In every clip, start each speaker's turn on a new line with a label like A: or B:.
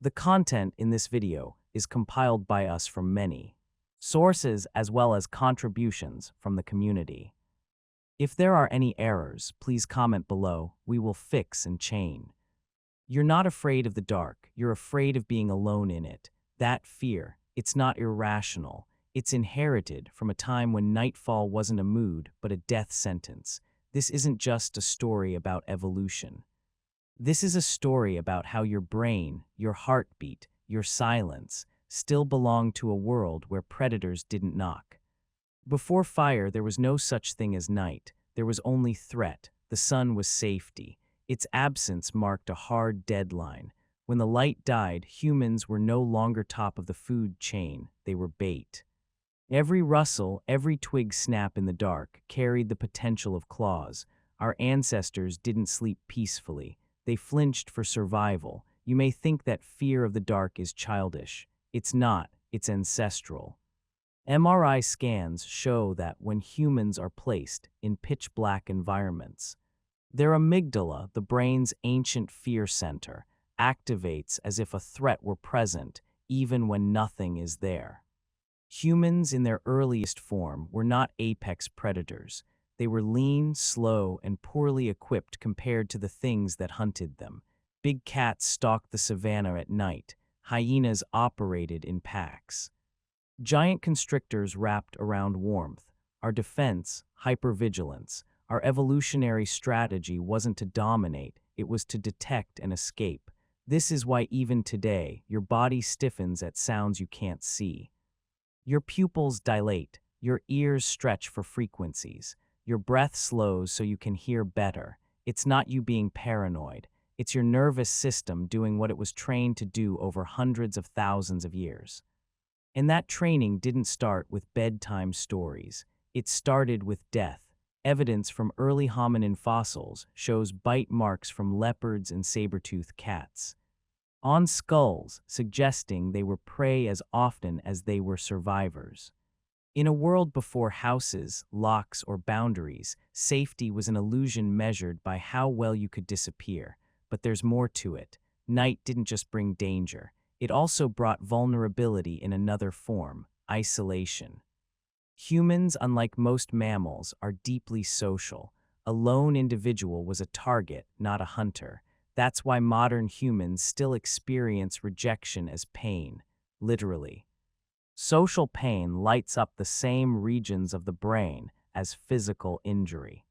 A: The content in this video is compiled by us from many sources as well as contributions from the community. If there are any errors, please comment below. We will fix and change. You're not afraid of the dark. You're afraid of being alone in it. That fear, it's not irrational. It's inherited from a time when nightfall wasn't a mood, but a death sentence. This isn't just a story about evolution. This is a story about how your brain, your heartbeat, your silence still belong to a world where predators didn't knock. Before fire, there was no such thing as night. There was only threat. The sun was safety. Its absence marked a hard deadline. When the light died, humans were no longer top of the food chain. They were bait. Every rustle, every twig snap in the dark carried the potential of claws. Our ancestors didn't sleep peacefully. They flinched for survival. You may think that fear of the dark is childish. It's not. It's ancestral. MRI scans show that when humans are placed in pitch-black environments, their amygdala, the brain's ancient fear center, activates as if a threat were present, even when nothing is there. Humans in their earliest form were not apex predators. They were lean, slow, and poorly equipped compared to the things that hunted them. Big cats stalked the savannah at night. Hyenas operated in packs. Giant constrictors wrapped around warmth. Our defense, hypervigilance. Our evolutionary strategy wasn't to dominate, it was to detect and escape. This is why even today, your body stiffens at sounds you can't see. Your pupils dilate, your ears stretch for frequencies. Your breath slows so you can hear better. It's not you being paranoid. It's your nervous system doing what it was trained to do over hundreds of thousands of years. And that training didn't start with bedtime stories. It started with death. Evidence from early hominin fossils shows bite marks from leopards and saber-toothed cats on skulls, suggesting they were prey as often as they were survivors. In a world before houses, locks, or boundaries, safety was an illusion measured by how well you could disappear. But there's more to it. Night didn't just bring danger. It also brought vulnerability in another form: isolation. Humans, unlike most mammals, are deeply social. A lone individual was a target, not a hunter. That's why modern humans still experience rejection as pain, literally. Social pain lights up the same regions of the brain as physical injury.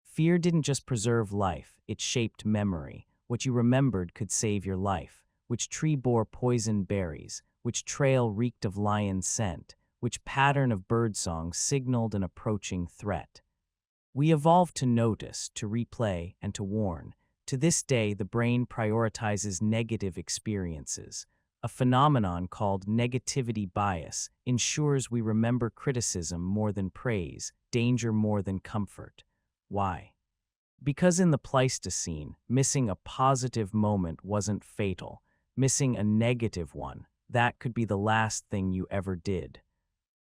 A: Fear didn't just preserve life, it shaped memory. What you remembered could save your life. Which tree bore poisoned berries, which trail reeked of lion scent, which pattern of birdsong signaled an approaching threat. We evolved to notice, to replay, and to warn. To this day, the brain prioritizes negative experiences. A phenomenon called negativity bias ensures we remember criticism more than praise, danger more than comfort. Why? Because in the Pleistocene, missing a positive moment wasn't fatal. Missing a negative one, that could be the last thing you ever did.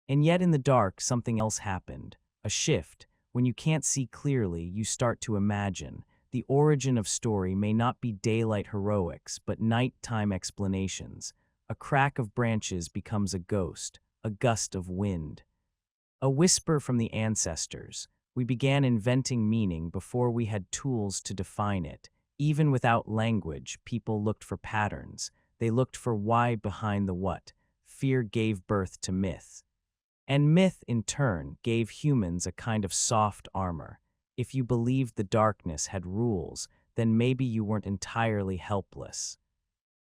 A: And yet in the dark, something else happened. A shift. When you can't see clearly, you start to imagine. The origin of story may not be daylight heroics, but nighttime explanations. A crack of branches becomes a ghost, a gust of wind. A whisper from the ancestors. We began inventing meaning before we had tools to define it. Even without language, people looked for patterns. They looked for why behind the what. Fear gave birth to myth. And myth, in turn, gave humans a kind of soft armor. If you believed the darkness had rules, then maybe you weren't entirely helpless.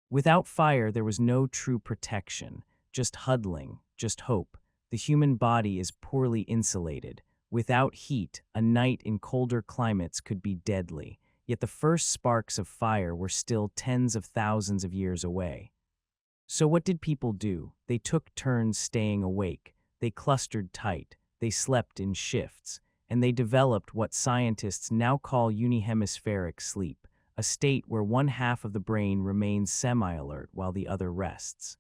A: Without fire, there was no true protection, just huddling, just hope. The human body is poorly insulated. Without heat, a night in colder climates could be deadly. Yet the first sparks of fire were still tens of thousands of years away. So what did people do? They took turns staying awake. They clustered tight. They slept in shifts. And they developed what scientists now call unihemispheric sleep, a state where one half of the brain remains semi-alert while the other rests.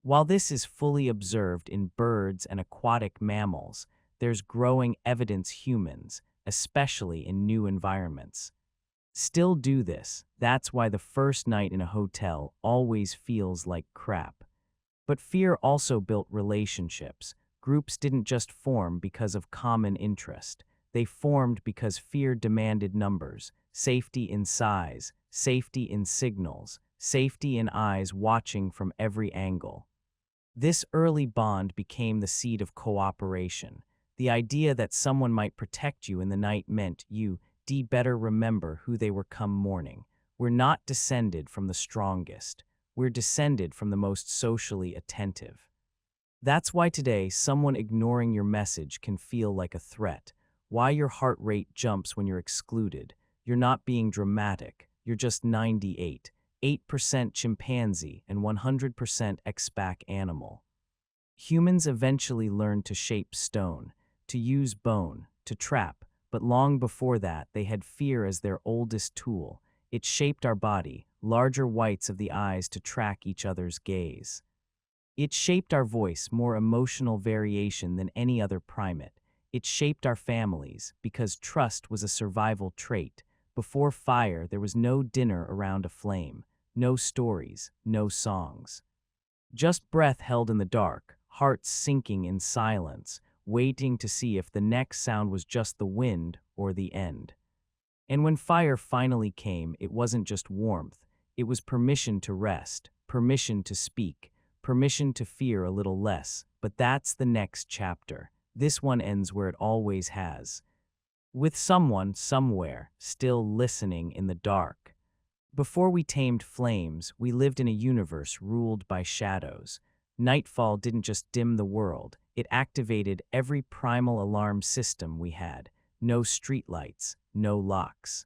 A: While this is fully observed in birds and aquatic mammals, there's growing evidence humans, especially in new environments, still do this. That's why the first night in a hotel always feels like crap. But fear also built relationships. Groups didn't just form because of common interest. They formed because fear demanded numbers, safety in size, safety in signals, safety in eyes watching from every angle. This early bond became the seed of cooperation. The idea that someone might protect you in the night meant you better remember who they were come morning. We're not descended from the strongest. We're descended from the most socially attentive. That's why today, someone ignoring your message can feel like a threat. Why your heart rate jumps when you're excluded. You're not being dramatic. You're just 98, 8% chimpanzee and 100% X-back animal. Humans eventually learned to shape stone, to use bone, to trap, but long before that, they had fear as their oldest tool. It shaped our body, larger whites of the eyes to track each other's gaze. It shaped our voice, more emotional variation than any other primate. It shaped our families, because trust was a survival trait. Before fire, there was no dinner around a flame, no stories, no songs. Just breath held in the dark, hearts sinking in silence, waiting to see if the next sound was just the wind or the end. And when fire finally came, it wasn't just warmth. It was permission to rest, permission to speak, permission to fear a little less. But that's the next chapter. This one ends where it always has. With someone, somewhere, still listening in the dark. Before we tamed flames, we lived in a universe ruled by shadows. Nightfall didn't just dim the world, it activated every primal alarm system we had. No streetlights, no locks.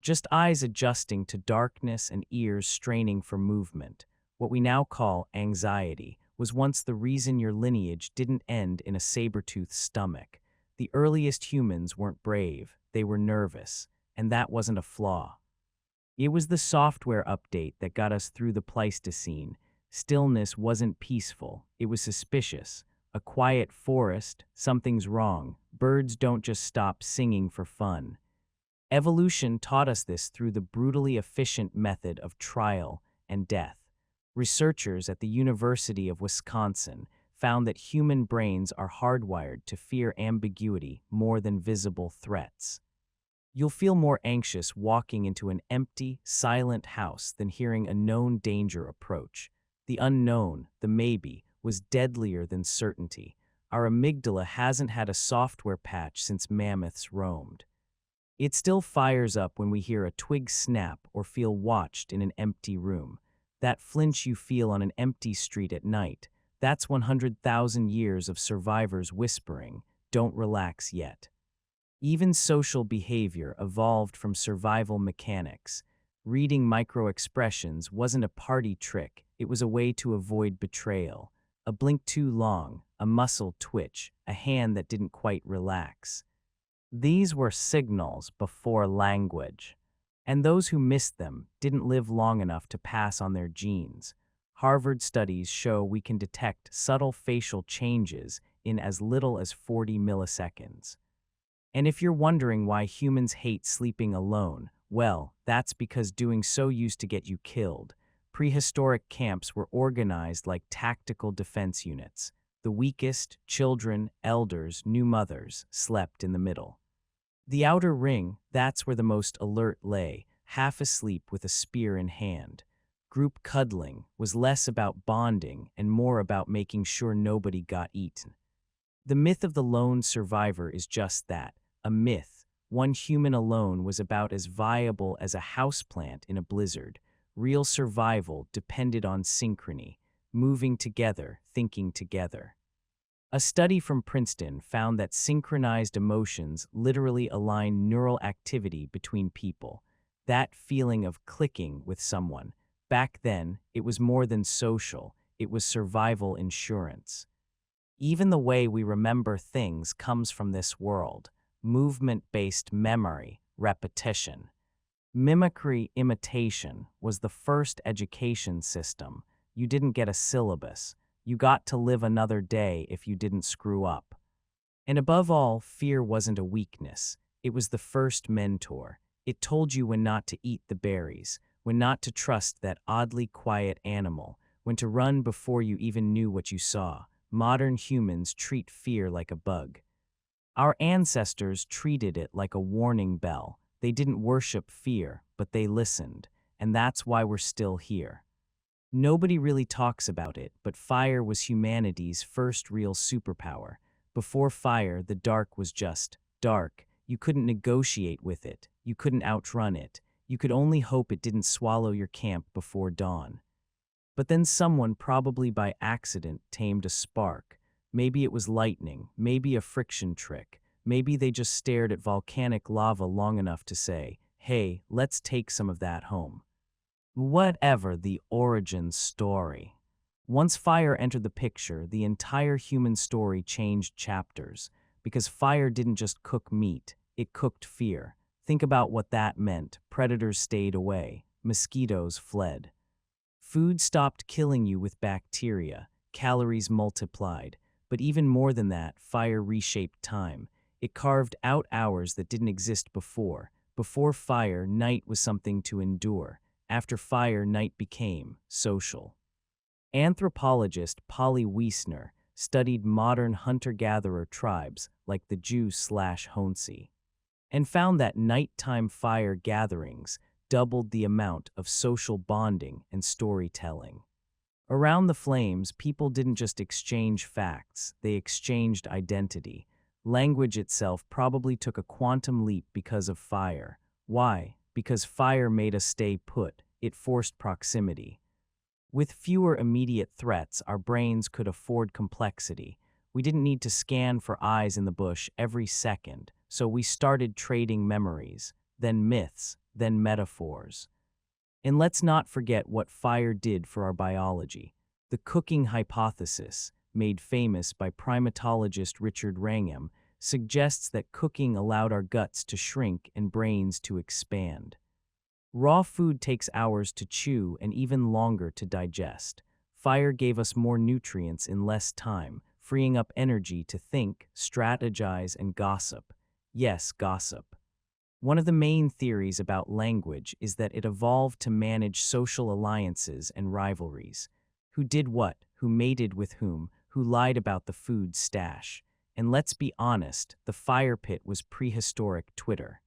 A: Just eyes adjusting to darkness and ears straining for movement. What we now call anxiety was once the reason your lineage didn't end in a saber-toothed stomach. The earliest humans weren't brave, they were nervous, and that wasn't a flaw. It was the software update that got us through the Pleistocene. Stillness wasn't peaceful, it was suspicious. A quiet forest, something's wrong. Birds don't just stop singing for fun. Evolution taught us this through the brutally efficient method of trial and death. Researchers at the University of Wisconsin found that human brains are hardwired to fear ambiguity more than visible threats. You'll feel more anxious walking into an empty, silent house than hearing a known danger approach. The unknown, the maybe, was deadlier than certainty. Our amygdala hasn't had a software patch since mammoths roamed. It still fires up when we hear a twig snap or feel watched in an empty room. That flinch you feel on an empty street at night, that's 100,000 years of survivors whispering, "Don't relax yet." Even social behavior evolved from survival mechanics. Reading micro-expressions wasn't a party trick, it was a way to avoid betrayal. A blink too long, a muscle twitch, a hand that didn't quite relax. These were signals before language. And those who missed them didn't live long enough to pass on their genes. Harvard studies show we can detect subtle facial changes in as little as 40 milliseconds. And if you're wondering why humans hate sleeping alone, well, that's because doing so used to get you killed. Prehistoric camps were organized like tactical defense units. The weakest, children, elders, new mothers, slept in the middle. The outer ring, that's where the most alert lay, half asleep with a spear in hand. Group cuddling was less about bonding and more about making sure nobody got eaten. The myth of the lone survivor is just that, a myth. One human alone was about as viable as a houseplant in a blizzard. Real survival depended on synchrony, moving together, thinking together. A study from Princeton found that synchronized emotions literally align neural activity between people. That feeling of clicking with someone. Back then, it was more than social, it was survival insurance. Even the way we remember things comes from this world. Movement-based memory, repetition. Mimicry imitation was the first education system. You didn't get a syllabus. You got to live another day if you didn't screw up. And above all, fear wasn't a weakness. It was the first mentor. It told you when not to eat the berries, when not to trust that oddly quiet animal, when to run before you even knew what you saw. Modern humans treat fear like a bug. Our ancestors treated it like a warning bell. They didn't worship fear, but they listened, and that's why we're still here. Nobody really talks about it, but fire was humanity's first real superpower. Before fire, the dark was just dark. You couldn't negotiate with it. You couldn't outrun it. You could only hope it didn't swallow your camp before dawn. But then someone, probably by accident, tamed a spark. Maybe it was lightning, maybe a friction trick. Maybe they just stared at volcanic lava long enough to say, "Hey, let's take some of that home." Whatever the origin story. Once fire entered the picture, the entire human story changed chapters, because fire didn't just cook meat, it cooked fear. Think about what that meant. Predators stayed away, mosquitoes fled. Food stopped killing you with bacteria, calories multiplied, but even more than that, fire reshaped time. It carved out hours that didn't exist before. Before fire, night was something to endure. After fire, night became social. Anthropologist Polly Wiesner studied modern hunter-gatherer tribes like the Jew/Honsi and found that nighttime fire gatherings doubled the amount of social bonding and storytelling. Around the flames, people didn't just exchange facts, they exchanged identity. Language itself probably took a quantum leap because of fire. Why? Because fire made us stay put. It forced proximity. With fewer immediate threats, our brains could afford complexity. We didn't need to scan for eyes in the bush every second, so we started trading memories, then myths, then metaphors. And let's not forget what fire did for our biology. The cooking hypothesis, made famous by primatologist Richard Wrangham, suggests that cooking allowed our guts to shrink and brains to expand. Raw food takes hours to chew and even longer to digest. Fire gave us more nutrients in less time, freeing up energy to think, strategize, and gossip. Yes, gossip. One of the main theories about language is that it evolved to manage social alliances and rivalries. Who did what, who mated with whom, who lied about the food stash. And let's be honest, the fire pit was prehistoric Twitter.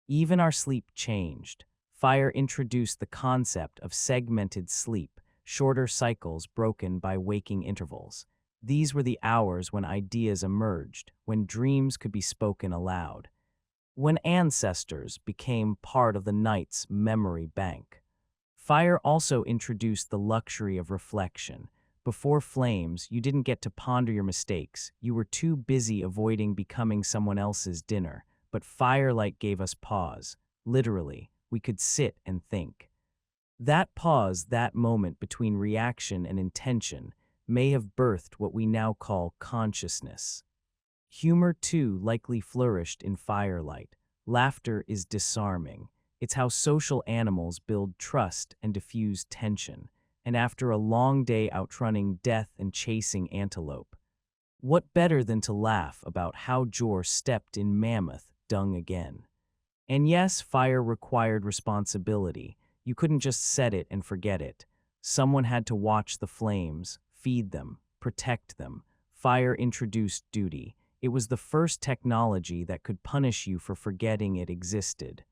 A: Even our sleep changed. Fire introduced the concept of segmented sleep, shorter cycles broken by waking intervals. These were the hours when ideas emerged, when dreams could be spoken aloud, when ancestors became part of the night's memory bank. Fire also introduced the luxury of reflection. Before flames, you didn't get to ponder your mistakes. You were too busy avoiding becoming someone else's dinner. But firelight gave us pause. Literally, we could sit and think. That pause, that moment between reaction and intention, may have birthed what we now call consciousness. Humor, too, likely flourished in firelight. Laughter is disarming. It's how social animals build trust and diffuse tension. And after a long day outrunning death and chasing antelope, what better than to laugh about how Jor stepped in mammoth dung again? And yes, fire required responsibility. You couldn't just set it and forget it. Someone had to watch the flames, feed them, protect them. Fire introduced duty. It was the first technology that could punish you for forgetting it existed.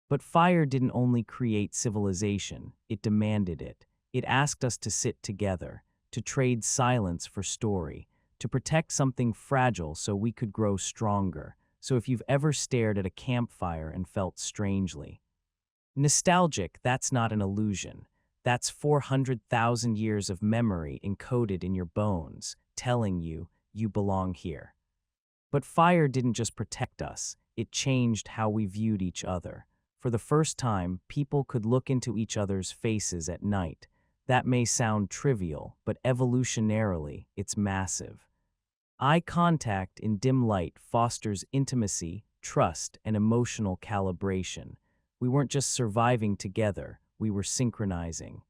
A: But fire didn't only create civilization, it demanded it. It asked us to sit together, to trade silence for story, to protect something fragile so we could grow stronger. So if you've ever stared at a campfire and felt strangely nostalgic, that's not an illusion. That's 400,000 years of memory encoded in your bones, telling you you belong here. But fire didn't just protect us, it changed how we viewed each other. For the first time, people could look into each other's faces at night. That may sound trivial, but evolutionarily, it's massive. Eye contact in dim light fosters intimacy, trust, and emotional calibration. We weren't just surviving together, we were synchronizing.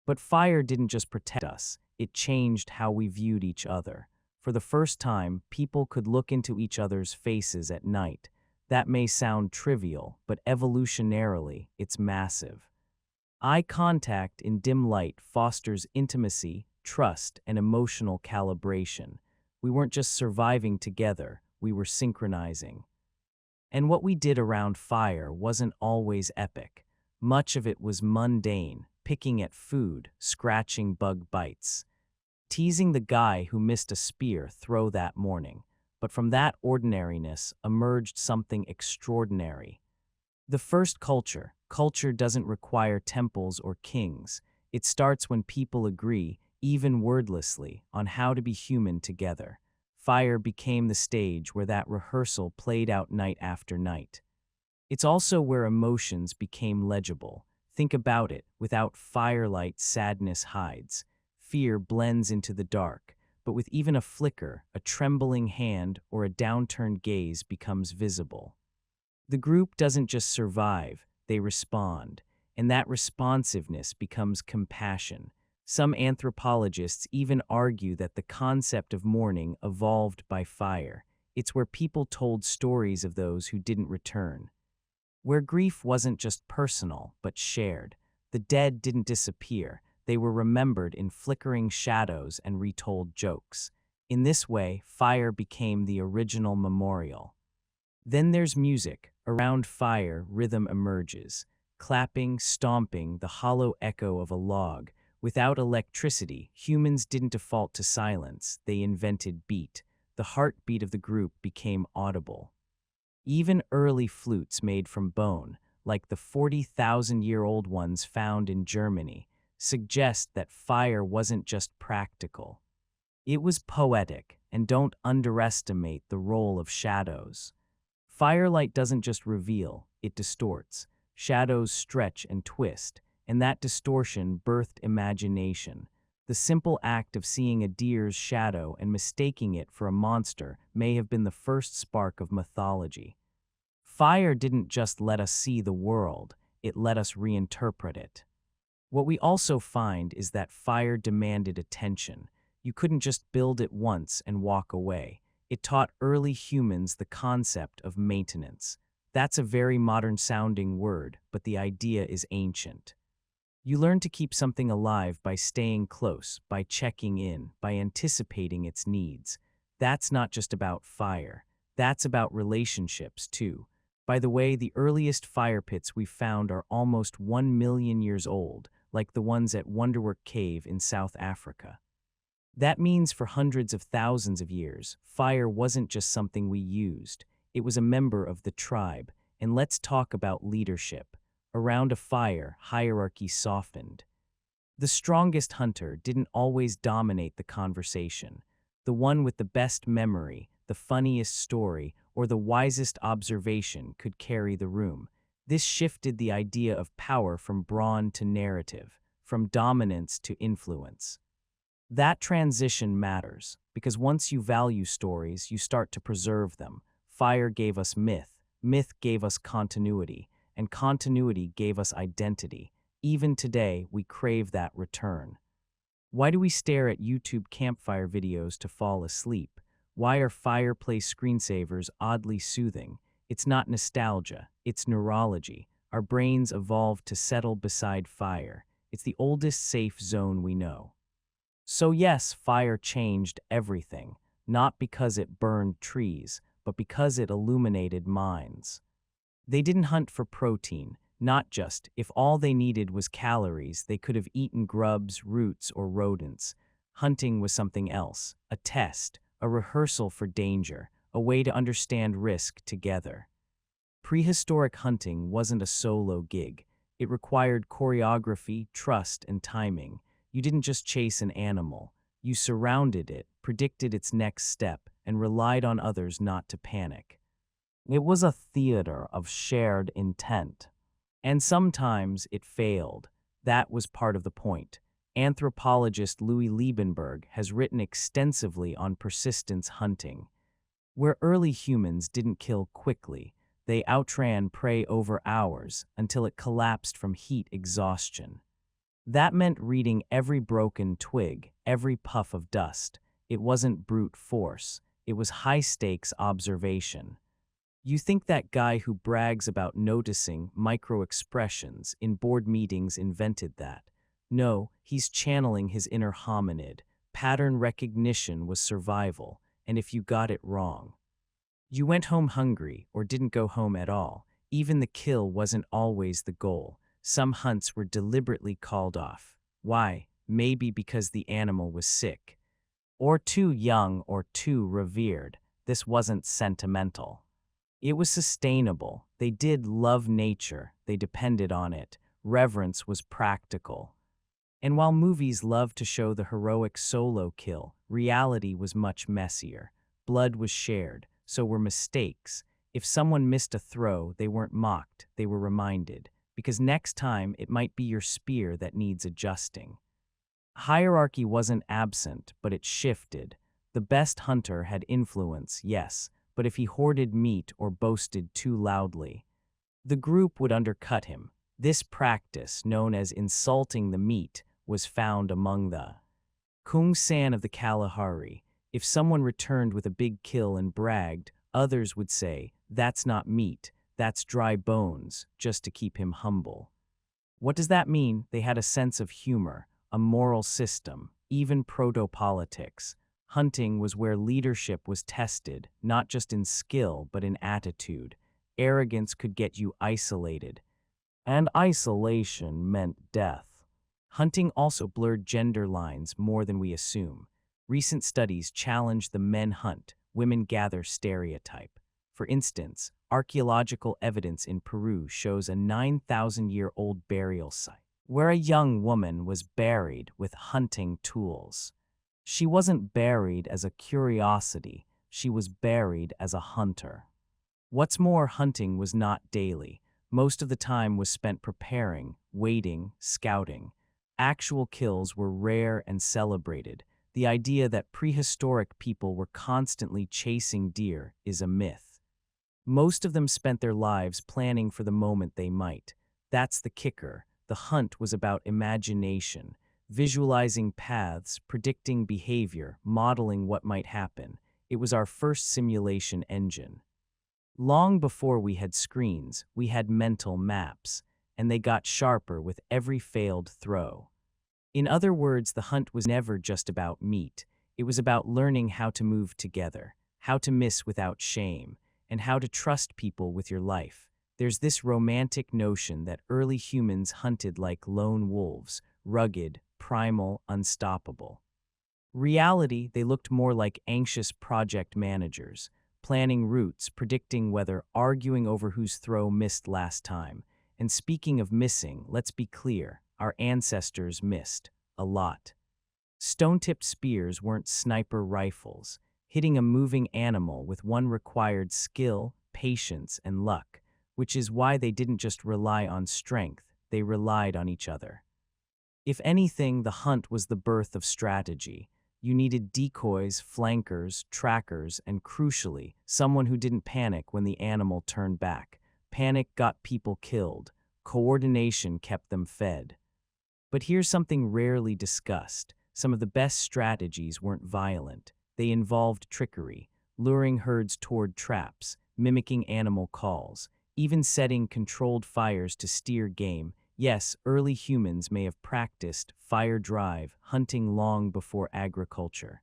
A: But fire didn't just protect us, it changed how we viewed each other. For the first time, people could look into each other's faces at night. That may sound trivial, but evolutionarily, it's massive. Eye contact in dim light fosters intimacy, trust, and emotional calibration. We weren't just surviving together, we were synchronizing. And what we did around fire wasn't always epic. Much of it was mundane, picking at food, scratching bug bites, teasing the guy who missed a spear throw that morning. But from that ordinariness emerged something extraordinary. The first culture doesn't require temples or kings. It starts when people agree, even wordlessly, on how to be human together. Fire became the stage where that rehearsal played out night after night. It's also where emotions became legible. Think about it, without firelight, sadness hides. Fear blends into the dark, but with even a flicker, a trembling hand or a downturned gaze becomes visible. The group doesn't just survive, they respond, and that responsiveness becomes compassion. Some anthropologists even argue that the concept of mourning evolved by fire. It's where people told stories of those who didn't return, where grief wasn't just personal, but shared. The dead didn't disappear, they were remembered in flickering shadows and retold jokes. In this way, fire became the original memorial. Then there's music. Around fire, rhythm emerges. Clapping, stomping, the hollow echo of a log. Without electricity, humans didn't default to silence, they invented beat. The heartbeat of the group became audible. Even early flutes made from bone, like the 40,000-year-old ones found in Germany, suggest that fire wasn't just practical. It was poetic, and don't underestimate the role of shadows. Firelight doesn't just reveal, it distorts. Shadows stretch and twist, and that distortion birthed imagination. The simple act of seeing a deer's shadow and mistaking it for a monster may have been the first spark of mythology. Fire didn't just let us see the world, it let us reinterpret it. What we also find is that fire demanded attention. You couldn't just build it once and walk away. It taught early humans the concept of maintenance. That's a very modern-sounding word, but the idea is ancient. You learn to keep something alive by staying close, by checking in, by anticipating its needs. That's not just about fire. That's about relationships, too. By the way, the earliest fire pits we found are almost 1 million years old, like the ones at Wonderwork Cave in South Africa. That means for hundreds of thousands of years, fire wasn't just something we used. It was a member of the tribe. And let's talk about leadership. Around a fire, hierarchy softened. The strongest hunter didn't always dominate the conversation. The one with the best memory, the funniest story, or the wisest observation could carry the room. This shifted the idea of power from brawn to narrative, from dominance to influence. That transition matters, because once you value stories, you start to preserve them. Fire gave us myth, myth gave us continuity, and continuity gave us identity. Even today, we crave that return. Why do we stare at YouTube campfire videos to fall asleep? Why are fireplace screensavers oddly soothing? It's not nostalgia, it's neurology. Our brains evolved to settle beside fire. It's the oldest safe zone we know. So yes, fire changed everything, not because it burned trees, but because it illuminated minds. They didn't hunt for protein, not just if all they needed was calories, they could have eaten grubs, roots, or rodents. Hunting was something else, a test, a rehearsal for danger, a way to understand risk together. Prehistoric hunting wasn't a solo gig. It required choreography, trust, and timing. You didn't just chase an animal. You surrounded it, predicted its next step, and relied on others not to panic. It was a theater of shared intent. And sometimes it failed. That was part of the point. Anthropologist Louis Liebenberg has written extensively on persistence hunting. Where early humans didn't kill quickly, they outran prey over hours until it collapsed from heat exhaustion. That meant reading every broken twig, every puff of dust. It wasn't brute force. It was high-stakes observation. You think that guy who brags about noticing micro-expressions in board meetings invented that. No, he's channeling his inner hominid. Pattern recognition was survival, and if you got it wrong, you went home hungry or didn't go home at all. Even the kill wasn't always the goal. Some hunts were deliberately called off. Why? Maybe because the animal was sick, or too young or too revered. This wasn't sentimental. It was sustainable. They did love nature. They depended on it. Reverence was practical. And while movies loved to show the heroic solo kill, reality was much messier. Blood was shared, so were mistakes. If someone missed a throw, they weren't mocked, they were reminded. Because next time, it might be your spear that needs adjusting. Hierarchy wasn't absent, but it shifted. The best hunter had influence, yes, but if he hoarded meat or boasted too loudly, the group would undercut him. This practice, known as insulting the meat, was found among the Kung San of the Kalahari. If someone returned with a big kill and bragged, others would say, "That's not meat, that's dry bones," just to keep him humble. What does that mean? They had a sense of humor, a moral system, even proto-politics. Hunting was where leadership was tested, not just in skill, but in attitude. Arrogance could get you isolated, and isolation meant death. Hunting also blurred gender lines more than we assume. Recent studies challenge the men hunt, women gather stereotype. For instance, archaeological evidence in Peru shows a 9,000-year-old burial site where a young woman was buried with hunting tools. She wasn't buried as a curiosity, she was buried as a hunter. What's more, hunting was not daily. Most of the time was spent preparing, waiting, scouting. Actual kills were rare and celebrated. The idea that prehistoric people were constantly chasing deer is a myth. Most of them spent their lives planning for the moment they might. That's the kicker. The hunt was about imagination, visualizing paths, predicting behavior, modeling what might happen. It was our first simulation engine. Long before we had screens, we had mental maps, and they got sharper with every failed throw. In other words, the hunt was never just about meat. It was about learning how to move together, how to miss without shame, and how to trust people with your life. There's this romantic notion that early humans hunted like lone wolves, rugged, primal, unstoppable. Reality, they looked more like anxious project managers, planning routes, predicting weather, arguing over whose throw missed last time. And speaking of missing, let's be clear, our ancestors missed a lot. Stone-tipped spears weren't sniper rifles. Hitting a moving animal with one required skill, patience, and luck, which is why they didn't just rely on strength, they relied on each other. If anything, the hunt was the birth of strategy. You needed decoys, flankers, trackers, and crucially, someone who didn't panic when the animal turned back. Panic got people killed. Coordination kept them fed. But here's something rarely discussed. Some of the best strategies weren't violent. They involved trickery, luring herds toward traps, mimicking animal calls, even setting controlled fires to steer game. Yes, early humans may have practiced fire drive, hunting long before agriculture.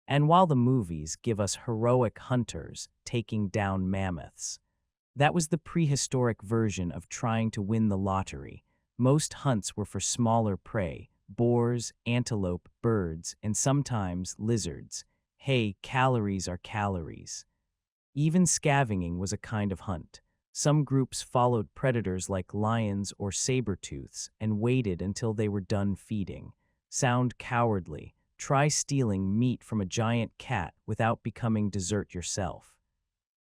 A: And while the movies give us heroic hunters taking down mammoths, that was the prehistoric version of trying to win the lottery. Most hunts were for smaller prey, boars, antelope, birds, and sometimes lizards. Hey, calories are calories. Even scavenging was a kind of hunt. Some groups followed predators like lions or saber-tooths and waited until they were done feeding. Sound cowardly. Try stealing meat from a giant cat without becoming dessert yourself.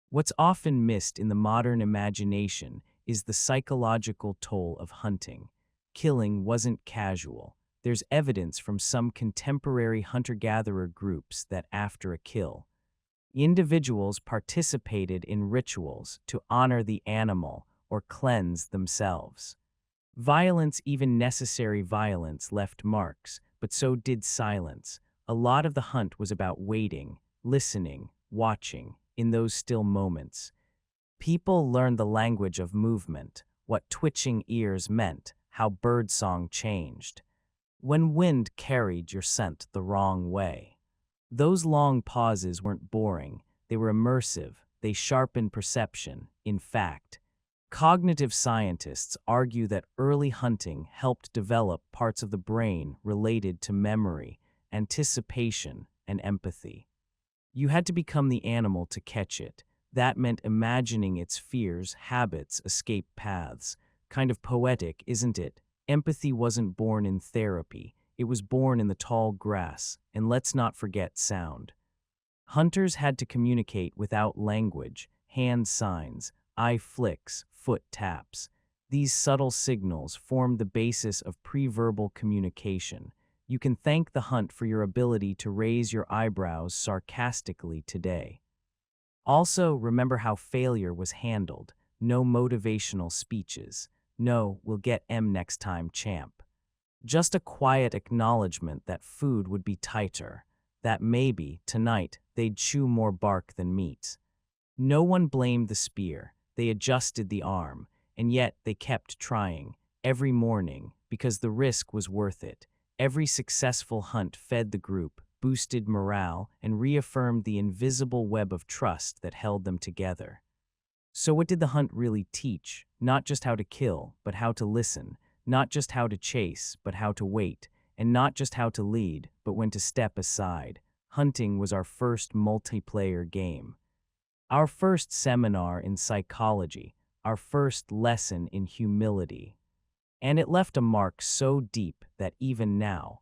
A: What's often missed in the modern imagination is the psychological toll of hunting. Killing wasn't casual. There's evidence from some contemporary hunter-gatherer groups that after a kill, individuals participated in rituals to honor the animal or cleanse themselves. Violence, even necessary violence, left marks, but so did silence. A lot of the hunt was about waiting, listening, watching, in those still moments. People learned the language of movement, what twitching ears meant, how birdsong changed. When wind carried your scent the wrong way. Those long pauses weren't boring, they were immersive, they sharpened perception. In fact, cognitive scientists argue that early hunting helped develop parts of the brain related to memory, anticipation, and empathy. You had to become the animal to catch it. That meant imagining its fears, habits, escape paths. Kind of poetic, isn't it? Empathy wasn't born in therapy. It was born in the tall grass, and let's not forget sound. Hunters had to communicate without language, hand signs, eye flicks, foot taps. These subtle signals formed the basis of pre-verbal communication. You can thank the hunt for your ability to raise your eyebrows sarcastically today. Also, remember how failure was handled. No motivational speeches. No, we'll get M next time, champ. Just a quiet acknowledgement that food would be tighter, that maybe, tonight, they'd chew more bark than meat. No one blamed the spear, they adjusted the arm, and yet they kept trying, every morning, because the risk was worth it. Every successful hunt fed the group, boosted morale, and reaffirmed the invisible web of trust that held them together. So what did the hunt really teach? Not just how to kill, but how to listen. Not just how to chase, but how to wait. And not just how to lead, but when to step aside. Hunting was our first multiplayer game. Our first seminar in psychology. Our first lesson in humility. And it left a mark so deep that even now,